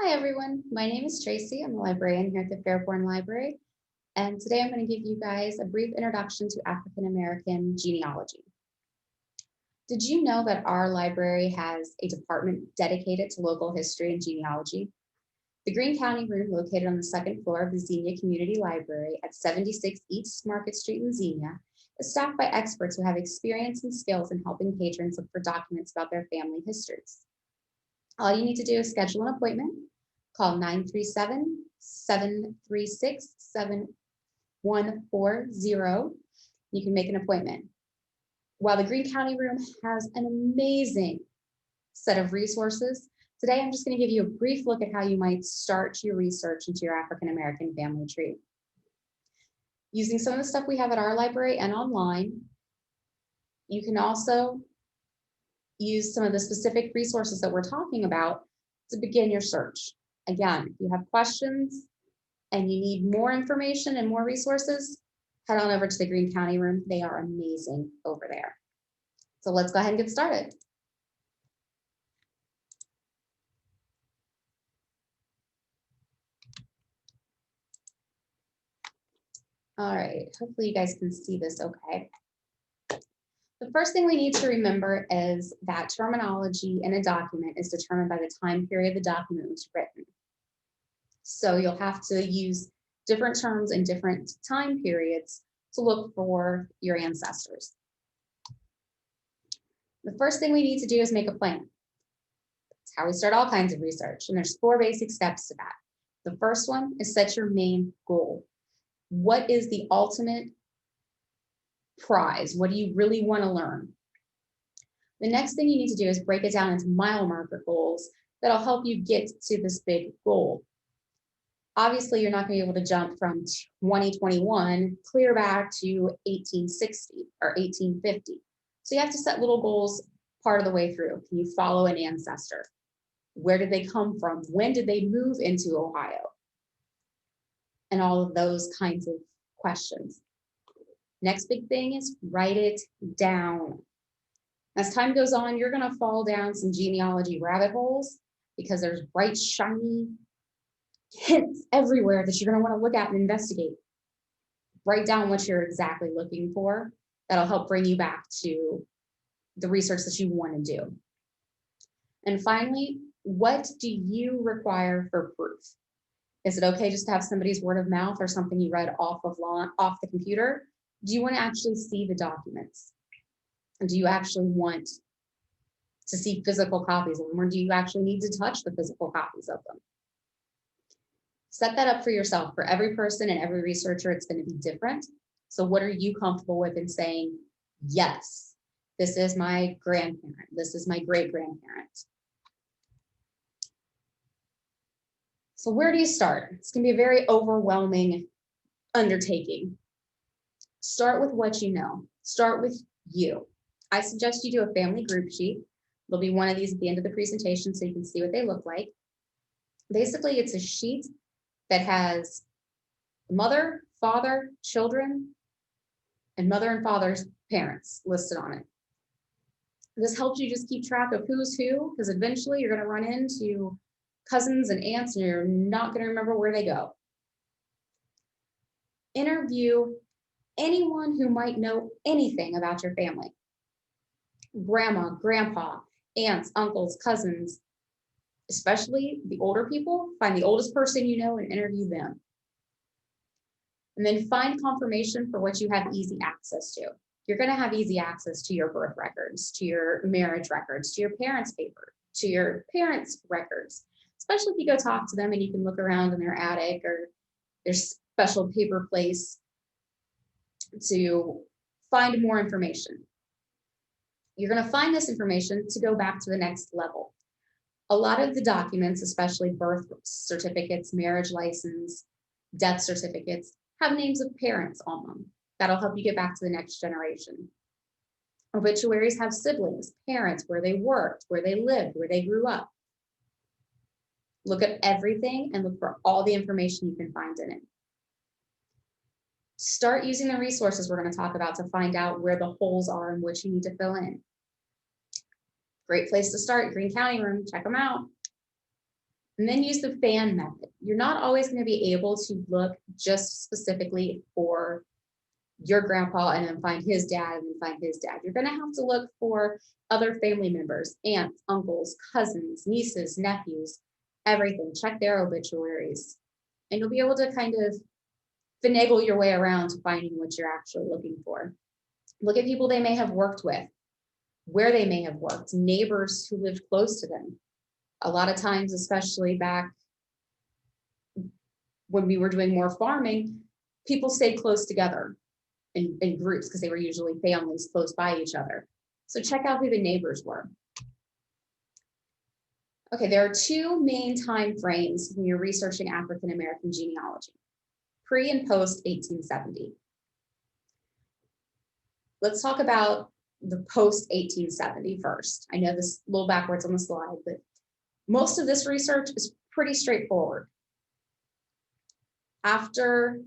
Hi everyone, my name is Tracy. I'm a librarian here at the Fairborn Library, and today I'm going to give you guys a brief introduction to African American genealogy. Did you know that our library has a department dedicated to local history and genealogy? The Greene County Room, located on the second floor of the Xenia Community Library at 76 East Market Street in Xenia, is staffed by experts who have experience and skills in helping patrons look for documents about their family histories. All you need to do is schedule an appointment. Call 937-736-7140. You can make an appointment. While the Greene County Room has an amazing set of resources, today I'm just going to give you a brief look at how you might start your research into your African American family tree. Using some of the stuff we have at our library and online, you can also use some of the specific resources that we're talking about to begin your search. Again, if you have questions and you need more information and more resources, head on over to the Greene County Room. They are amazing over there. So let's go ahead and get started. All right, hopefully you guys can see this okay. The first thing we need to remember is that terminology in a document is determined by the time period the document was written. So you'll have to use different terms in different time periods to look for your ancestors. The first thing we need to do is make a plan. That's how we start all kinds of research, and there's 4 basic steps to that. The first one is set your main goal. What is the ultimate prize? What do you really want to learn? The next thing you need to do is break it down into mile marker goals that'll help you get to this big goal. Obviously, you're not going to be able to jump from 2021 clear back to 1860 or 1850. So you have to set little goals part of the way through. Can you follow an ancestor? Where did they come from? When did they move into Ohio? And all of those kinds of questions. Next big thing is write it down. As time goes on, you're going to fall down some genealogy rabbit holes because there's bright, shiny hints everywhere that you're going to want to look at and investigate. Write down what you're exactly looking for. That'll help bring you back to the research that you want to do. And finally, what do you require for proof? Is it okay just to have somebody's word of mouth or something you read off the computer? Do you want to actually see the documents? Do you actually want to see physical copies of them, or do you actually need to touch the physical copies of them? Set that up for yourself. For every person and every researcher, it's going to be different. So what are you comfortable with in saying, yes, this is my grandparent, this is my great-grandparent? So where do you start? It's going to be a very overwhelming undertaking. Start with what you know. Start with you. I suggest you do a family group sheet. There'll be one of these at the end of the presentation so you can see what they look like. Basically, it's a sheet that has mother, father, children, and mother and father's parents listed on it. This helps you just keep track of who's who, because eventually you're going to run into cousins and aunts and you're not going to remember where they go. Interview anyone who might know anything about your family. Grandma, grandpa, aunts, uncles, cousins, especially the older people. Find the oldest person you know and interview them. And then find confirmation for what you have easy access to. You're going to have easy access to your birth records, to your marriage records, to your parents' paper, to your parents' records, especially if you go talk to them and you can look around in their attic or their special paper place to find more information. You're going to find this information to go back to the next level. A lot of the documents, especially birth certificates, marriage license, death certificates, have names of parents on them. That'll help you get back to the next generation. Obituaries have siblings, parents, where they worked, where they lived, where they grew up. Look at everything and look for all the information you can find in it. Start using the resources we're going to talk about to find out where the holes are and what you need to fill in. Great place to start, Greene County Room, check them out. And then use the fan method. You're not always going to be able to look just specifically for your grandpa and then find his dad and then find his dad. You're going to have to look for other family members, aunts, uncles, cousins, nieces, nephews, everything. Check their obituaries. And you'll be able to kind of finagle your way around to finding what you're actually looking for. Look at people they may have worked with, where they may have worked, neighbors who lived close to them. A lot of times, especially back when we were doing more farming, people stayed close together in groups because they were usually families close by each other. So check out who the neighbors were. Okay, there are two main time frames when you're researching African American genealogy: pre and post 1870. Let's talk about the post 1870 first. I know this is a little backwards on the slide, but most of this research is pretty straightforward. After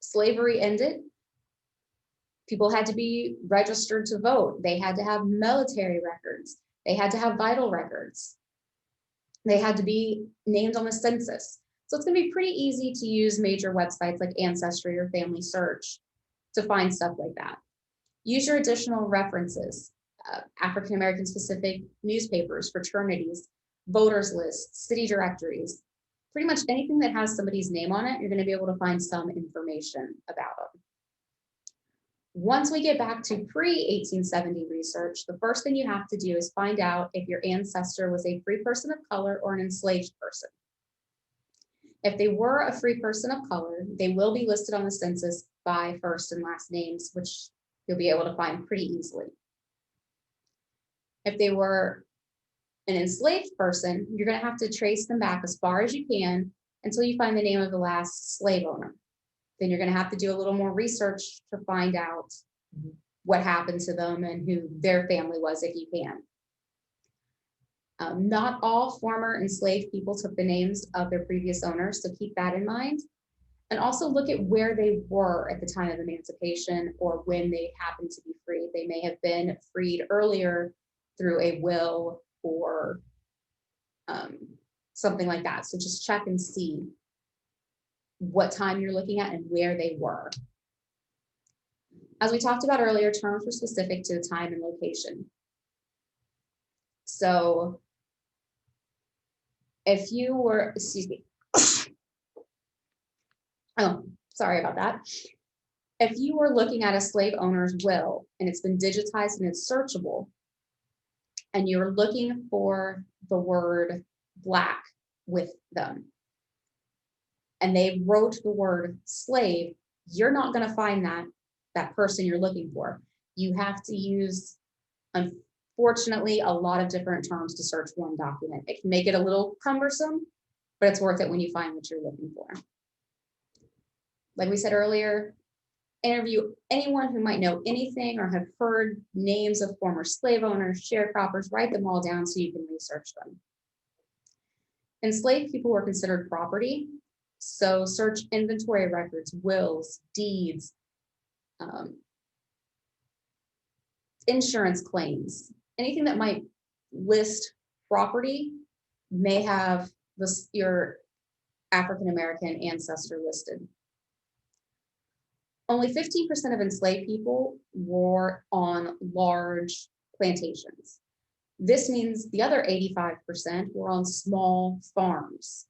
slavery ended, people had to be registered to vote. They had to have military records. They had to have vital records. They had to be named on the census. So it's going to be pretty easy to use major websites like Ancestry or Family Search to find stuff like that. Use your additional references, African American specific newspapers, fraternities, voters lists, city directories, pretty much anything that has somebody's name on it, you're going to be able to find some information about them. Once we get back to pre-1870 research, the first thing you have to do is find out if your ancestor was a free person of color or an enslaved person. If they were a free person of color, they will be listed on the census by first and last names, which you'll be able to find pretty easily. If they were an enslaved person, you're going to have to trace them back as far as you can until you find the name of the last slave owner. Then you're going to have to do a little more research to find out what happened to them and who their family was, if you can. Not all former enslaved people took the names of their previous owners, so keep that in mind. And also look at where they were at the time of emancipation or when they happened to be freed. They may have been freed earlier through a will or something like that. So just check and see what time you're looking at and where they were. As we talked about earlier, terms were specific to the time and location. So if you were, excuse me. Oh, sorry about that. If you were looking at a slave owner's will and it's been digitized and it's searchable, and you're looking for the word black with them, and they wrote the word slave, you're not going to find that person you're looking for. You have to use, unfortunately, a lot of different terms to search one document. It can make it a little cumbersome, but it's worth it when you find what you're looking for. Like we said earlier, interview anyone who might know anything or have heard names of former slave owners, sharecroppers, write them all down so you can research them. Enslaved people were considered property, so search inventory records, wills, deeds, insurance claims, anything that might list property may have your African American ancestor listed. Only 15% of enslaved people were on large plantations. This means the other 85% were on small farms.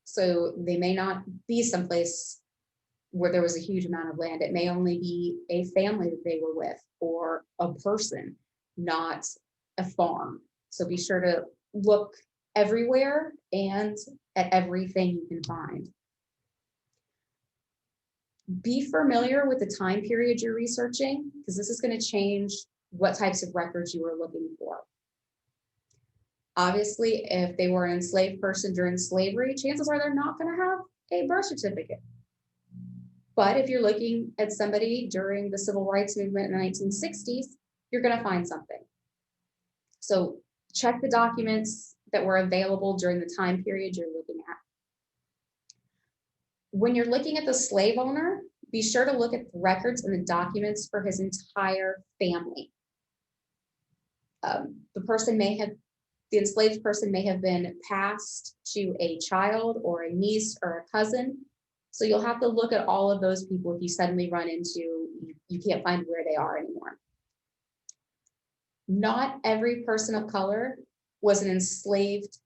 So they may not be someplace where there was a huge amount of land. It may only be a family that they were with or a person, not a farm. So be sure to look everywhere and at everything you can find. Be familiar with the time period you're researching, because this is going to change what types of records you are looking for. Obviously, if they were an enslaved person during slavery, chances are they're not going to have a birth certificate. But if you're looking at somebody during the civil rights movement in the 1960s, you're going to find something. So check the documents that were available during the time period you're looking at. When you're looking at the slave owner, be sure to look at the records and the documents for his entire family. The person may have The enslaved person may have been passed to a child or a niece or a cousin. So you'll have to look at all of those people if you suddenly run into, you can't find where they are anymore. Not every person of color was an enslaved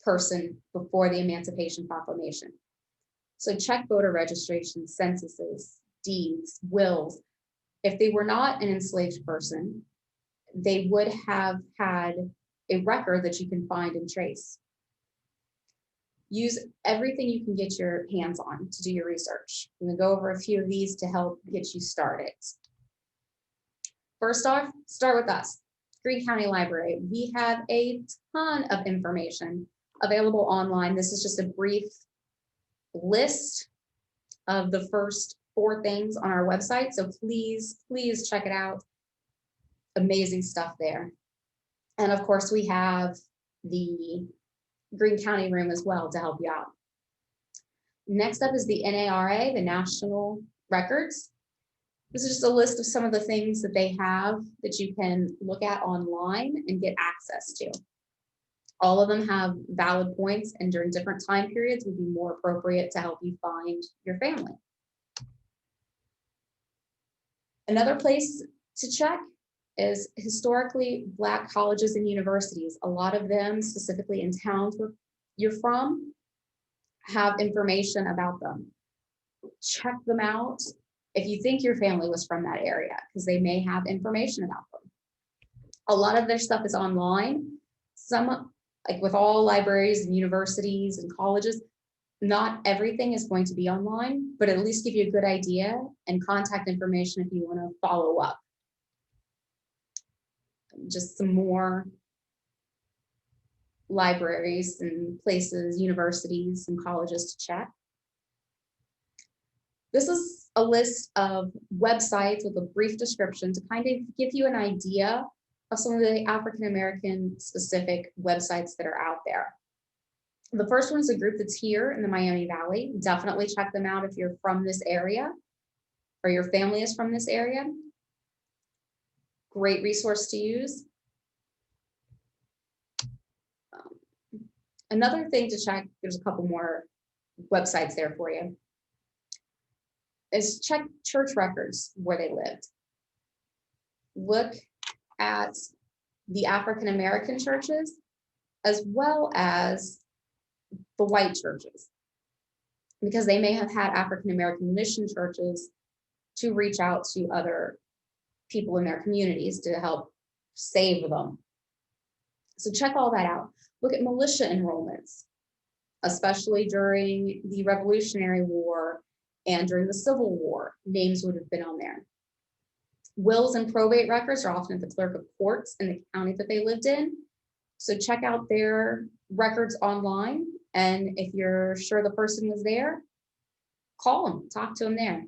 person before the Emancipation Proclamation. So check voter registration, censuses, deeds, wills. If they were not an enslaved person, they would have had a record that you can find and trace. Use everything you can get your hands on to do your research. I'm going to go over a few of these to help get you started. First off, start with us, Greene County Library. We have a ton of information available online. This is just a brief list of the first 4 things on our website. So please check it out. Amazing stuff there. And of course, we have the Greene County room as well to help you out. Next up is the NARA, the National Records. This is just a list of some of the things that they have that you can look at online and get access to. All of them have valid points, and during different time periods would be more appropriate to help you find your family. Another place to check is historically Black colleges and universities. A lot of them, specifically in towns where you're from, have information about them. Check them out if you think your family was from that area, because they may have information about them. A lot of their stuff is online. Some, like with all libraries and universities and colleges, not everything is going to be online, but at least give you a good idea and contact information if you want to follow up. Just some more libraries and places, universities and colleges to check. This is a list of websites with a brief description to kind of give you an idea of some of the African American specific websites that are out there. The first one is a group that's here in the Miami Valley. Definitely check them out if you're from this area or your family is from this area. Great resource to use. Another thing to check, there's a couple more websites there for you, is check church records where they lived. Look at the African American churches as well as the white churches, because they may have had African American mission churches to reach out to other people in their communities to help save them. So check all that out. Look at militia enrollments, especially during the Revolutionary War and during the Civil War. Names would have been on there. Wills and probate records are often at the clerk of courts in the county that they lived in. So check out their records online. And if you're sure the person was there, call them, talk to them there.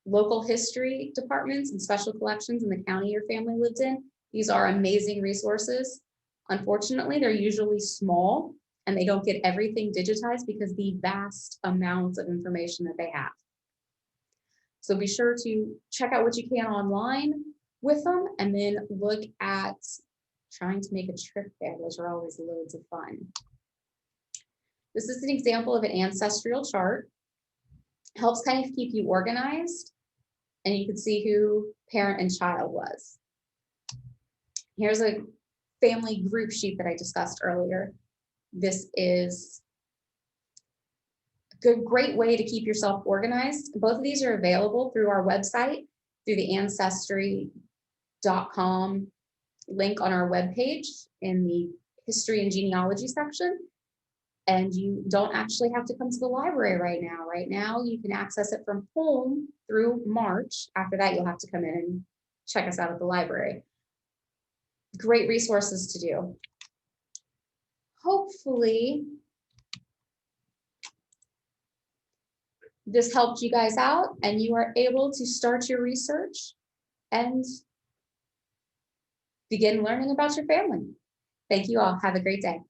Local history departments and special collections in the county your family lived in. These are amazing resources. Unfortunately, they're usually small and they don't get everything digitized because of the vast amounts of information that they have. So be sure to check out what you can online with them and then look at trying to make a trip there. Those are always loads of fun. This is an example of an ancestral chart. It helps kind of keep you organized, and you can see who parent and child was. Here's a family group sheet that I discussed earlier. This is a great way to keep yourself organized. Both of these are available through our website, through the ancestry.com link on our webpage in the history and genealogy section. And you don't actually have to come to the library right now. Right now, you can access it from home through March. After that, you'll have to come in and check us out at the library. Great resources to do. Hopefully, this helped you guys out and you are able to start your research and begin learning about your family. Thank you all. Have a great day.